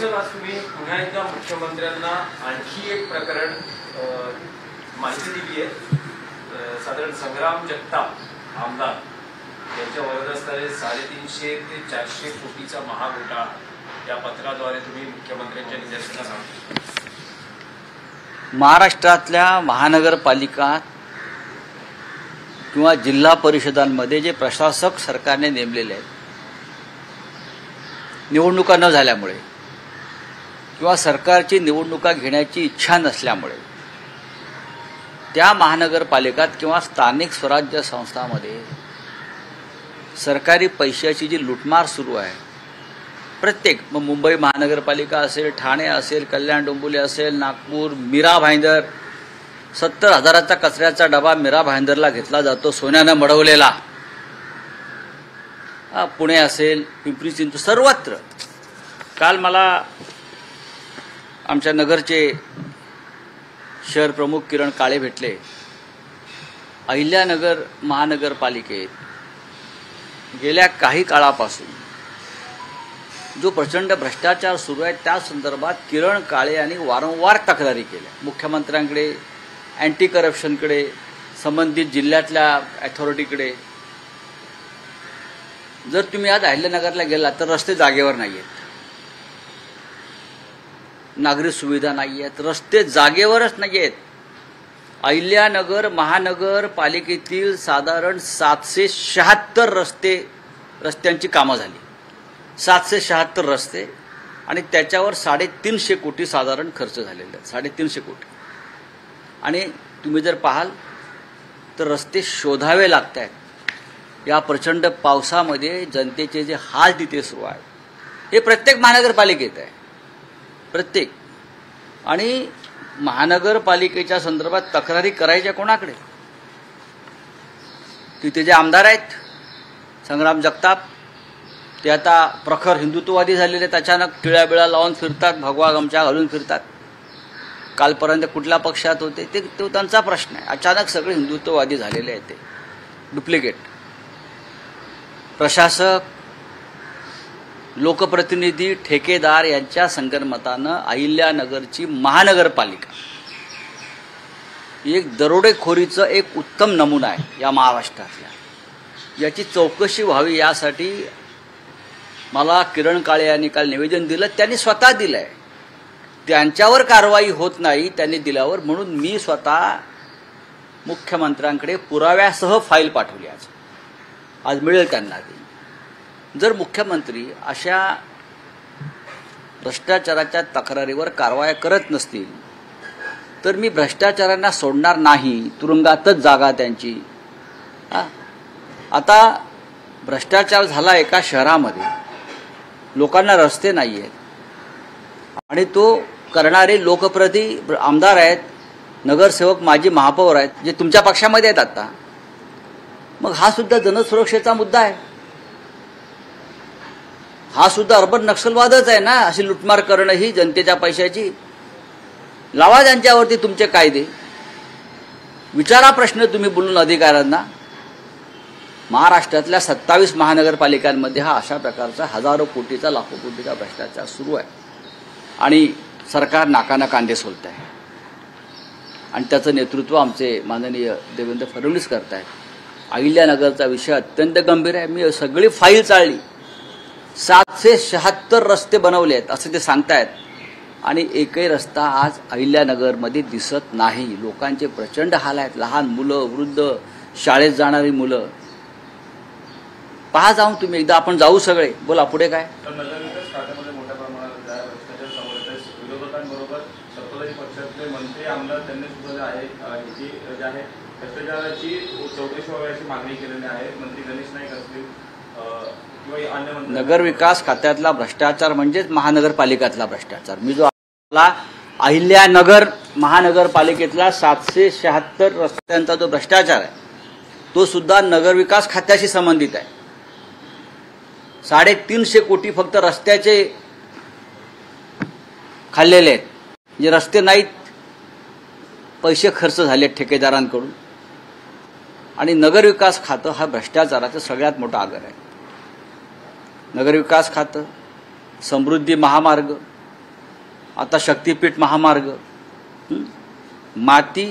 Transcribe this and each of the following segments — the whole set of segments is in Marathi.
साहेब, आज तुम्ही पुन्हा एकदा मुख्यमंत्र्यांना आणखी एक प्रकरण माहिती दिली आहे. साधारण संग्राम जगताप आमदार यांच्या वरदहस्ताने 350 ते 400 कोटीचा महाघोटाळा या पत्राद्वारे तुम्ही मुख्यमंत्र्यांच्या निदर्शनास आणला. महाराष्ट्रातल्या महानगरपालिका किंवा जिल्हा परिषदांमध्ये जे प्रशासक सरकारने नेमलेले आहेत, निवडणुका न झाल्यामुळे किंवा सरकारची निवडणुका घेण्याची इच्छा नसल्यामुळे त्या महानगरपालिकात किंवा स्थानिक स्वराज्य संस्थांमध्ये सरकारी पैशाची जी लुटमार सुरू आहे, प्रत्येक मग मुंबई महानगरपालिका असेल, ठाणे असेल, कल्याण डोंबिवली असेल, नागपूर, मीरा भाईंदर, 70,000चा कचऱ्याचा डबा मीरा भाईंदरला घेतला जातो सोन्यानं मडवलेला. पुणे असेल, पिंपरी चिंचवड, सर्वत्र. काल मला आमच्या नगरचे शहर प्रमुख किरण काळे भेटले. अहिल्यानगर महानगरपालिकेत गेल्या काही काळापासून जो प्रचंड भ्रष्टाचार सुरू आहे त्या संदर्भात किरण काळे यांनी वारंवार तक्रारी केल्या मुख्यमंत्र्यांकडे, अँटी करप्शनकडे, संबंधित जिल्ह्यातल्या अथॉरिटीकडे. जर तुम्ही आज अहिल्यानगरला गेला तर रस्ते जागेवर नाही आहेत, नागरी सुविधा नाही आहेत, रस्ते जागेवरच नाही आहेत. अहिल्यानगर महानगरपालिकेतील साधारण 776 रस्त्यांची कामं झाली. 776 रस्ते आणि त्याच्यावर 350 कोटी साधारण खर्च झालेले आहेत, 350 कोटी. आणि तुम्ही जर पाहाल तर रस्ते शोधावे लागत आहेत. या प्रचंड पावसामध्ये जनतेचे जे हाल तिथे सुरू आहेत, हे प्रत्येक महानगरपालिकेत आहे, प्रत्येक. आणि महानगरपालिकेच्या संदर्भात तक्रारी करायच्या कोणाकडे? तिथे जे आमदार आहेत संग्राम जगताप, ते आता प्रखर हिंदुत्ववादी झालेले आहेत. अचानक टिळ्या बिळा लावून फिरतात, भगवा गमछा घालून फिरतात. कालपर्यंत कुठल्या पक्षात होते ते त्यांचा प्रश्न आहे. अचानक सगळे हिंदुत्ववादी झालेले आहेत, ते डुप्लिकेट. प्रशासक, लोकप्रतिनिधी, ठेकेदार यांच्या संगनमतानं अहिल्यानगरची महानगरपालिका एक दरोडेखोरीचं एक उत्तम नमुना आहे या महाराष्ट्रातल्या. याची चौकशी व्हावी यासाठी मला किरण काळे यांनी काल निवेदन दिलं. त्यांनी स्वतः दिलं आहे. त्यांच्यावर कारवाई होत नाही त्यांनी दिल्यावर, म्हणून मी स्वतः मुख्यमंत्र्यांकडे पुराव्यासह फाईल पाठवली. आज मिळेल त्यांना ती. जर मुख्यमंत्री अशा भ्रष्टाचाराच्या तक्रारीवर कारवाई करत नसतील तर मी भ्रष्टाचारांना सोडणार नाही, तुरुंगातच जागा त्यांची. आता भ्रष्टाचार झाला एका शहरामध्ये, लोकांना रस्ते नाही आहेत आणि तो करणारे लोकप्रतिनिधी आमदार आहेत, नगरसेवक, माजी महापौर आहेत, जे तुमच्या पक्षामध्ये आहेत आता. मग हा सुद्धा जनसुरक्षेचा मुद्दा आहे, हा सुद्धा अर्बन नक्षलवादच आहे ना. अशी लुटमार करणं ही जनतेच्या पैशाची. लावा त्यांच्यावरती तुमचे कायदे, विचारा प्रश्न तुम्ही बोलून अधिकाऱ्यांना. महाराष्ट्रातल्या 27 महानगरपालिकांमध्ये हा अशा प्रकारचा हजारो कोटीचा, लाखो कोटीचा भ्रष्टाचार सुरू आहे आणि सरकार नाकाना कांदे सोलत आहे. आणि त्याचं नेतृत्व आमचे माननीय देवेंद्र फडणवीस करत आहेत. अहिल्यानगरचा विषय अत्यंत गंभीर आहे. मी सगळी फाईल चाळली. 776 रस्ते बनवले आहेत असं ते सांगतायत आणि एकही रस्ता आज अहिल्यानगरमध्ये दिसत नाही. लोकांचे प्रचंड हाल आहेत. लहान मुलं, वृद्ध, शाळेत जाणारी मुलं. पहा जाऊन तुम्ही एकदा. आपण जाऊ सगळे. बोला पुढे काय? नगरविकास खात्यामध्ये मोठ्या प्रमाणात भ्रष्टाचार समोर येत आहे. विरोधकांबरोबर सत्ताधारी पक्षातले मंत्री, आमदार त्यांनी सुद्धा जे आहे भ्रष्टाचाराची चौकशी व्हावी अशी मागणी केलेली आहे. मंत्री गणेश नाईक असतील किंवा अन्य मंत्री. नगरविकास खात्यातला भ्रष्टाचार म्हणजेच महानगरपालिकातला भ्रष्टाचार. मी जो अहिल्यानगर महानगरपालिकेतला 776 रस्त्यांचा जो भ्रष्टाचार आहे तो सुद्धा नगरविकास खात्याशी संबंधित आहे. 350 कोटी फक्त रस्त्याचे खाल्लेले आहेत. जे रस्ते नाहीत, पैसे खर्च झाले ठेकेदारांकडून. आणि नगरविकास खातं हा भ्रष्टाचाराचा सगळ्यात मोठा आगर आहे. नगरविकास खातं, समृद्धी महामार्ग, आता शक्तीपीठ महामार्ग, माती,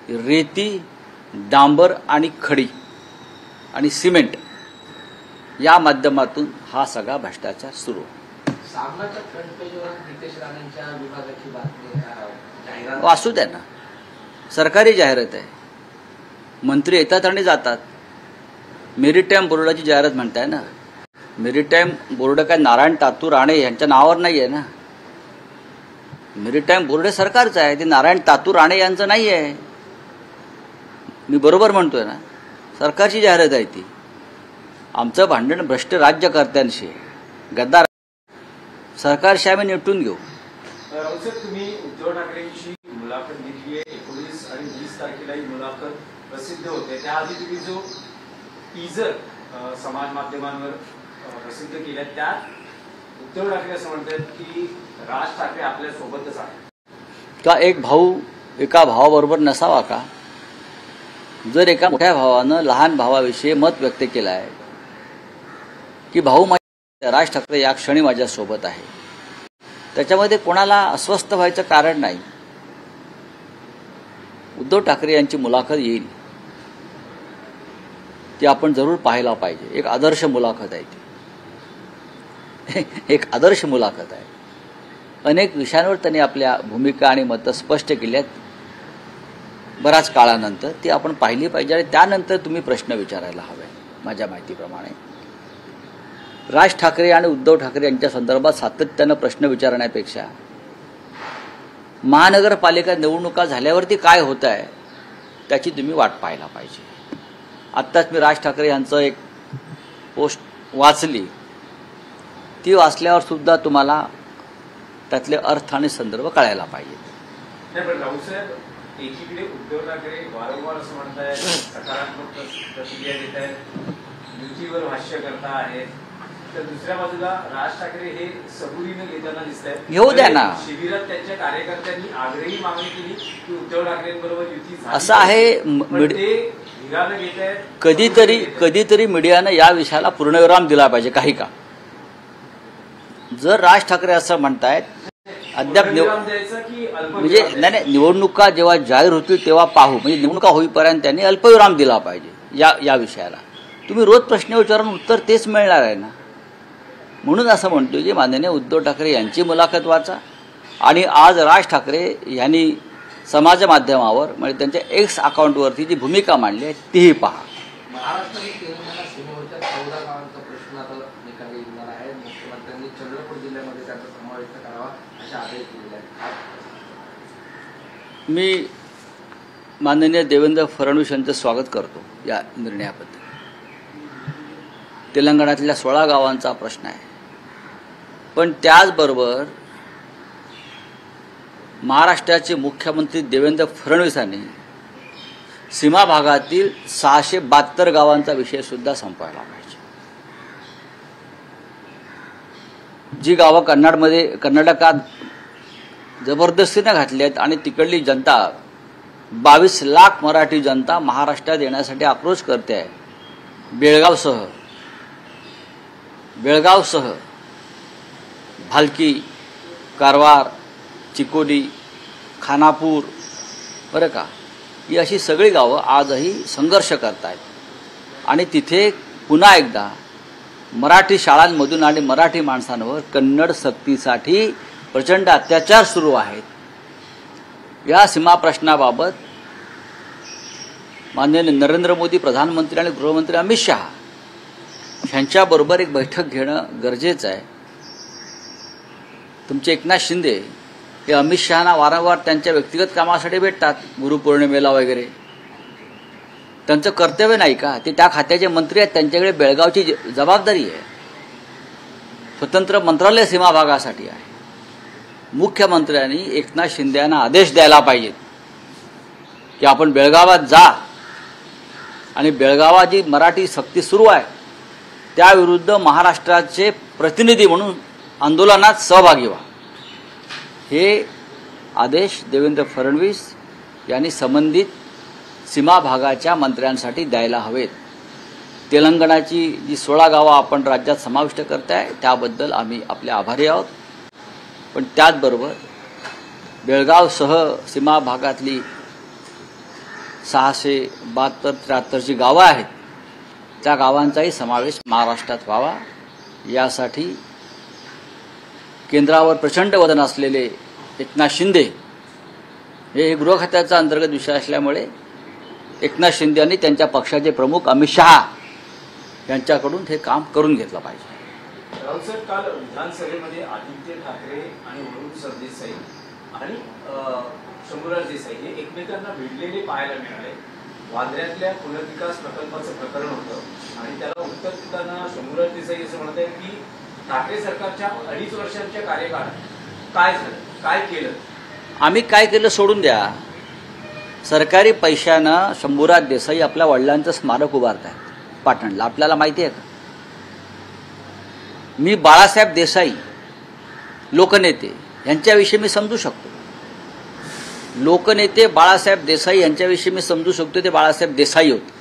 रेती, डांबर आणि खडी आणि सिमेंट या माध्यमातून हा सगळा भ्रष्टाचार सुरू. सामनाच्या फ्रंट पेजवर नितेश राणेंच्या विभागाची बातमी जाहिरात वाचू द्या ना, सरकारी जाहिरात आहे. मंत्री येतात आणि जातात. मेरीटाईम बोर्डाची जाहिरात म्हणताय ना. मेरीटाईम बोर्ड काय नारायण तातू राणे यांच्या नावावर नाही आहे ना. मेरीटाईम बोर्ड हे सरकारचं आहे, ते नारायण तातू राणे यांचं नाही आहे. मी बरोबर म्हणतोय ना, सरकारची जाहिरात आहे ती. आमचं भांडण भ्रष्ट राज्यकर्त्यांशी आहे, गद्दार सरकारशी आम्ही निपटून घेऊ. राऊत साहेब, तुम्ही उद्धव ठाकरेंची मुलाखत घेतली आहे. 19 आणि 20 तारखेला ही मुलाखत प्रसिद्ध होते. त्याआधी तुम्ही जो टीजर समाज माध्यमांवर प्रसिद्ध केला, त्यात उद्धव ठाकरे असं म्हणतात की राज ठाकरे आपल्या सोबतच आहे. का एक भाऊ एका भावाबरोबर नसावा का? जर एका मोठ्या भावानं लहान भावाविषयी मत व्यक्त केलं आहे की भाऊ राज ठाकरे या क्षणी माझ्यासोबत आहे, त्याच्यामध्ये कोणाला अस्वस्थ व्हायचं कारण नाही. उद्धव ठाकरे यांची मुलाखत येईल, ती आपण जरूर पाहायला पाहिजे. एक आदर्श मुलाखत आहे ती, एक आदर्श मुलाखत आहे. अनेक विषयांवर त्यांनी आपल्या भूमिका आणि मतं स्पष्ट केल्यात. बऱ्याच काळानंतर ती आपण पाहिली पाहिजे आणि त्यानंतर तुम्ही प्रश्न विचारायला हवे. माझ्या माहितीप्रमाणे राज ठाकरे आणि उद्धव ठाकरे यांच्या संदर्भात सातत्यानं प्रश्न विचारण्यापेक्षा महानगरपालिका निवडणुका झाल्यावरती काय होत आहे त्याची तुम्ही वाट पाहायला पाहिजे. आत्ताच मी राज ठाकरे यांचं एक पोस्ट वाचली. ती वाचल्यावर सुद्धा तुम्हाला त्यातले अर्थ आणि संदर्भ कळायला पाहिजे. पण राऊसाहेब, एकीकडे उद्धव ठाकरे वारंवार असं म्हणताय, सकारात्मक प्रतिक्रिया देत आहेत, युतीवर भाष्य करता आहेत, तर दुसऱ्या बाजूला राज ठाकरे हे सबुरीने घेताना दिसत आहेत. घेऊ द्या ना. शिबिरात त्यांच्या कार्यकर्त्यांनी आग्रही मागणी केली की उद्धव ठाकरेंबरोबर युती झाली. असं आहे. कधीतरी मीडियानं या विषयाला पूर्णविराम दिला पाहिजे. काही का जर राज ठाकरे असं म्हणतायत अद्याप म्हणजे नाही, निवडणुका जेव्हा जाहीर होतील तेव्हा पाहू, म्हणजे निवडणुका होईपर्यंत त्यांनी अल्पविराम दिला पाहिजे या विषयाला. तुम्ही रोज प्रश्न विचारून उत्तर तेच मिळणार आहे ना. म्हणून असं म्हणतो की माननीय उद्धव ठाकरे यांची मुलाखत वाचा आणि आज राज ठाकरे यांनी समाज माध्यमावर म्हणजे त्यांच्या एक्स अकाउंटवरती जी भूमिका मांडली आहे तीही पहा. महाराष्ट्र आणि तेलंगणा सीमेवरच्या 14 गावांचा प्रश्न आता निकाली येणार आहे. मुख्यमंत्र्यांनी चंद्रपूर जिल्ह्यामध्ये त्याचा समावेश करावा असे आदेश दिलेले आहेत. मी माननीय देवेंद्र फडणवीस यांचं स्वागत करतो या निर्णयाबद्दल. तेलंगणातल्या 16 गावांचा प्रश्न आहे, पण त्याचबरोबर महाराष्ट्राचे मुख्यमंत्री देवेंद्र फडणवीसांनी सीमा भागातील 672 गावांचा विषय सुद्धा संपवायला पाहिजे. जी गावं कर्नाटकात जबरदस्तीने घातली आहेत आणि तिकडली जनता 22 लाख मराठी जनता महाराष्ट्रात येण्यासाठी अप्रोच करते आहे. बेळगावसह भालकी, कारवार, चिकोडी, खानापूर, बरं का, ही अशी सगळी गावं आजही संघर्ष करत आहेत. आणि तिथे पुन्हा एकदा मराठी शाळांमधून आणि मराठी माणसांवर कन्नड सक्तीसाठी प्रचंड अत्याचार सुरू आहेत. या सीमा प्रश्नाबाबत माननीय नरेंद्र मोदी प्रधानमंत्री आणि गृहमंत्री अमित शहा यांच्याबरोबर एक बैठक घेणं गरजेचं आहे. तुमचे एकनाथ शिंदे हे अमित शहाना वारंवार त्यांच्या व्यक्तिगत कामासाठी भेटतात, गुरुपौर्णिमेला वगैरे. त्यांचं कर्तव्य नाही का? ते त्या खात्याचे मंत्री आहेत, त्यांच्याकडे बेळगावची जबाबदारी आहे. स्वतंत्र मंत्रालय सीमा भागासाठी आहे. मुख्यमंत्र्यांनी एकनाथ शिंदे यांना आदेश द्यायला पाहिजेत की आपण बेळगावात जा आणि बेळगावात जी मराठी सक्ती सुरू आहे त्याविरुद्ध महाराष्ट्राचे प्रतिनिधी म्हणून आंदोलनात सहभागी व्हा. हे आदेश देवेंद्र फडणवीस यांनी संबंधित सीमा भागाच्या मंत्र्यांसाठी द्यायला हवेत. तेलंगणाची जी 16 गावं आपण राज्यात समाविष्ट करताय त्याबद्दल आम्ही आपले आभारी आहोत. पण त्याचबरोबर बेळगावसह सीमा भागातली 672-73 जी गावं आहेत त्या गावांचाही समावेश महाराष्ट्रात व्हावा यासाठी केंद्रावर प्रचंड वजन असलेले एकनाथ शिंदे हे गृह खात्याचा अंतर्गत विषय असल्यामुळे एकनाथ शिंदे यांनी त्यांच्या पक्षाचे प्रमुख अमित शहा यांच्याकडून हे काम करून घेतलं पाहिजे। राऊतसाहेब, काल विधानसभेमध्ये आदित्य ठाकरे आणि वरुण सरदेसाई आणि शंभूराज देसाई हे एकमेकांना भिडलेले पाहायला मिळाले। वांद्र्यातल्या पुनर्विकास प्रकल्पाचं प्रकरण होतं आणि त्याला उत्तर देताना शंभूराज देसाई असं म्हणत आहेत की ठाकरे सरकारच्या 2.5 वर्षांच्या कार्यकाळात काय झालं, काय केलं? आम्ही काय केलं सोडून द्या। सरकारी पैशानं शंभूराज देसाई आपल्या वडिलांचं स्मारक उभारत आहेत पाटणला, आपल्याला माहिती आहे का? मी बाळासाहेब देसाई लोकनेते यांच्याविषयी मी समजू शकतो। लोकनेते बाळासाहेब देसाई यांच्याविषयी मी समजू शकतो, ते बाळासाहेब देसाई होते।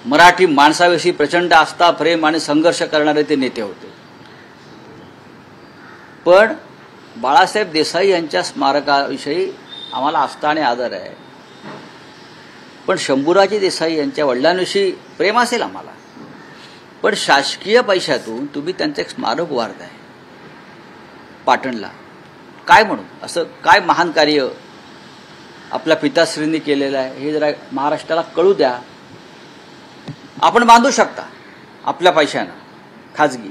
मराठी माणसाविषयी प्रचंड आस्था, प्रेम आणि संघर्ष करणारे ते नेते होते। पण बाळासाहेब देसाई यांच्या स्मारकाविषयी आम्हाला आस्था आणि आदर आहे, पण शंभूराजे देसाई यांच्या वडिलांविषयी प्रेम असेल आम्हाला, पण शासकीय पैशातून तुम्ही त्यांचं एक स्मारक उभारताय पाटणला, काय म्हणून? असं काय महान कार्य आपल्या पिताश्रींनी केलेलं आहे हे जरा महाराष्ट्राला कळू द्या। आपण बांधू शकता आपल्या पैशानं खाजगी,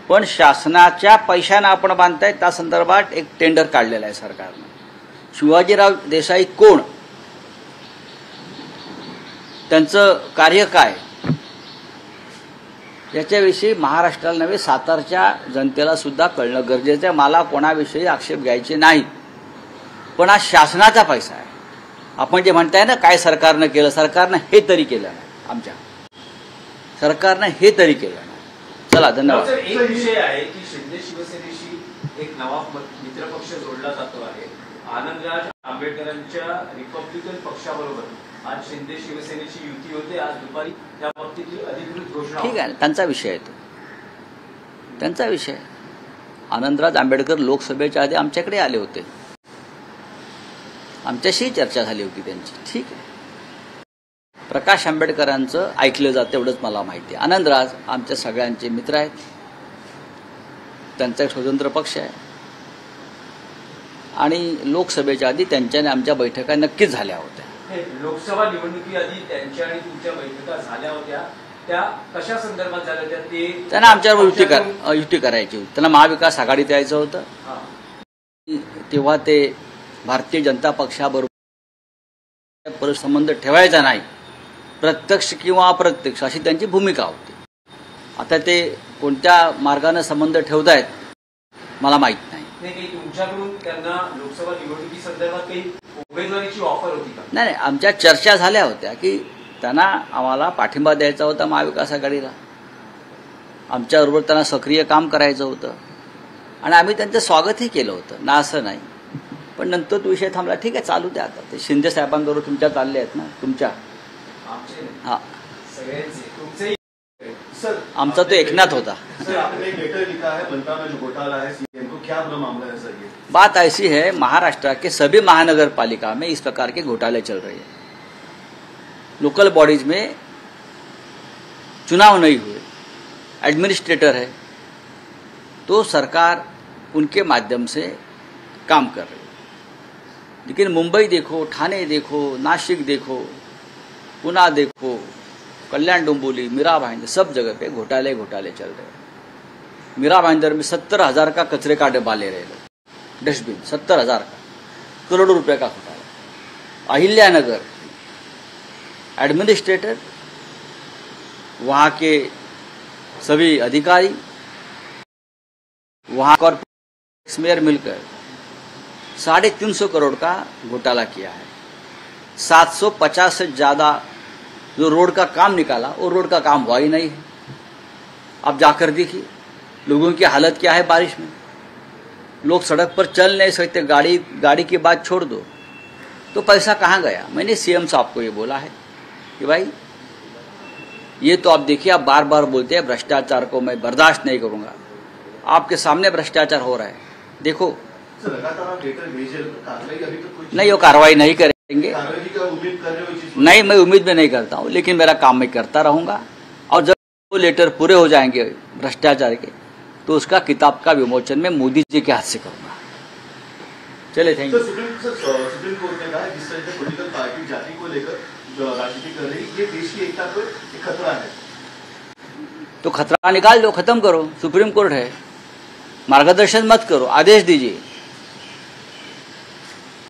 पण शासनाच्या पैशानं आपण बांधताय त्या संदर्भात एक टेंडर काढलेलं आहे सरकारनं। शिवाजीराव देसाई कोण, त्यांचं कार्य काय याच्याविषयी महाराष्ट्राला नव्हे सातारच्या जनतेला सुद्धा कळणं गरजेचं आहे। मला कोणाविषयी आक्षेप घ्यायचे नाही, पण हा शासनाचा पैसा आहे। आपण जे म्हणताय ना काय सरकारनं केलं, सरकारनं हे तरी केलं नाही, आमच्या सरकारनं हे तरी केलं नाही। चला धन्यवाद। एक विषय आहे की शिंदे शिवसेनेशी एक नवा मित्रपक्ष जोडला जातो आहे। आनंदराज आंबेडकरांच्या रिपब्लिकन पक्षाबरोबर आज शिंदे शिवसेनेची युती होते। आज दुपारी त्या बाबतीतली अधिकृत घोषणा। ठीक आहे, त्यांचा विषय आहे तो, त्यांचा विषय। आनंदराज आंबेडकर लोकसभेच्या आधी आमच्याकडे आले होते, आमच्याशी चर्चा झाली होती त्यांची, ठीक आहे। प्रकाश आंबेडकरांचं ऐकलं जातं एवढंच मला माहिती आहे। आनंदराज आमच्या सगळ्यांचे मित्र आहेत, त्यांचा एक स्वतंत्र पक्ष आहे आणि लोकसभेच्या आधी त्यांच्याने आमच्या बैठका नक्कीच झाल्या होत्या। लोकसभा निवडणुकीआधी त्यांच्या आणि तुमच्या बैठका झाल्या होत्या, त्या कशा संदर्भात झाल्या होत्या? ते त्यांना आमच्यावर युती करायची होती, त्यांना महाविकास आघाडीत यायचं होतं। तेव्हा ते भारतीय जनता पक्षाबरोबर संबंध ठेवायचा नाही, प्रत्यक्ष किंवा अप्रत्यक्ष अशी त्यांची भूमिका होती। आता ते कोणत्या मार्गाने संबंध ठेवतायत मला माहित नाही। तुमच्याकडून त्यांना लोकसभा निवडणुकी संदर्भात काही उमेदवारीची ऑफर होती का? नाही, आमच्या चर्चा झाल्या होत्या की त्यांना आम्हाला पाठिंबा द्यायचा होता महाविकास आघाडीला, आमच्याबरोबर त्यांना सक्रिय काम करायचं होतं आणि आम्ही त्यांचं स्वागतही केलं होतं ना, असं नाही। पण नंतर तो विषय थांबला, ठीक आहे चालू द्या। आता ते शिंदे साहेबांबरोबर तुमच्या चालले आहेत ना, तुमच्या हा सगळ्यांचे सर आमचा तो एकनाथ होता। सर आपने एक लेटर लिखा है बनता में जो घोटाला है सीएम को, क्या पूरा मामला है सर? ये बात ऐसी है, महाराष्ट्र के सभी महानगर पालिका में इस प्रकार के घोटाले चल रहे हैं। लोकल बॉडीज में चुनाव नहीं हुए, एडमिनिस्ट्रेटर है तो सरकार उनके माध्यम से काम कर रही है। लेकिन मुंबई देखो, ठाणे देखो, नासिक देखो, पुणे देखो, कल्याण डोंबिवली, मीरा भाईंदर, सब जगह पे घोटाले चल रहे हैं। मीरा भाईंदर में 70,000 का कचरे का डिब्बा ले रहे लोग, डस्टबिन 70,000 का, करोड़ों रुपए का घोटाला। अहिल्यानगर एडमिनिस्ट्रेटर, वहाँ के सभी अधिकारी, वहाँ कॉर्पोरेट मेयर मिलकर 350 करोड़ का घोटाला किया है। 750 से ज़्यादा जो रोड का काम निकाला, वो रोड का काम हुआ ही नहीं है। आप जाकर देखिए लोगों की हालत क्या है बारिश में, लोग सड़क पर चल नहीं सकते, गाड़ी की बात छोड़ दो, तो पैसा कहाँ गया? मैंने सीएम साहब को ये बोला है कि भाई ये तो आप देखिए, आप बार बार बोलते हैं भ्रष्टाचार को मैं बर्दाश्त नहीं करूँगा, आपके सामने भ्रष्टाचार हो रहा है, देखो सर लगातार आप लेटर भेजे, कार्रवाई अभी तक कोई नहीं, वो कार्रवाई नहीं करेंगे। कार्रवाई की क्या उम्मीद कर रहे हो इस चीज को? नहीं, मैं उम्मीद में नहीं करता हूँ, लेकिन मेरा काम मैं करता रहूँगा। और जब वो लेटर पूरे हो जाएंगे भ्रष्टाचार के, तो उसका किताब का विमोचन मैं मोदी जी के हाथ से करूँगा। चले, थैंक यू। सुप्रीम कोर्ट ने कहा है जिस तरह से पॉलिटिकल पार्टी जाति को लेकर जो राजनीति कर रही है, ये देश की एकता को एक खतरा है। तो खतरा निकाल दो, खत्म करो, सुप्रीम कोर्ट है, मार्गदर्शन मत करो, आदेश दीजिए।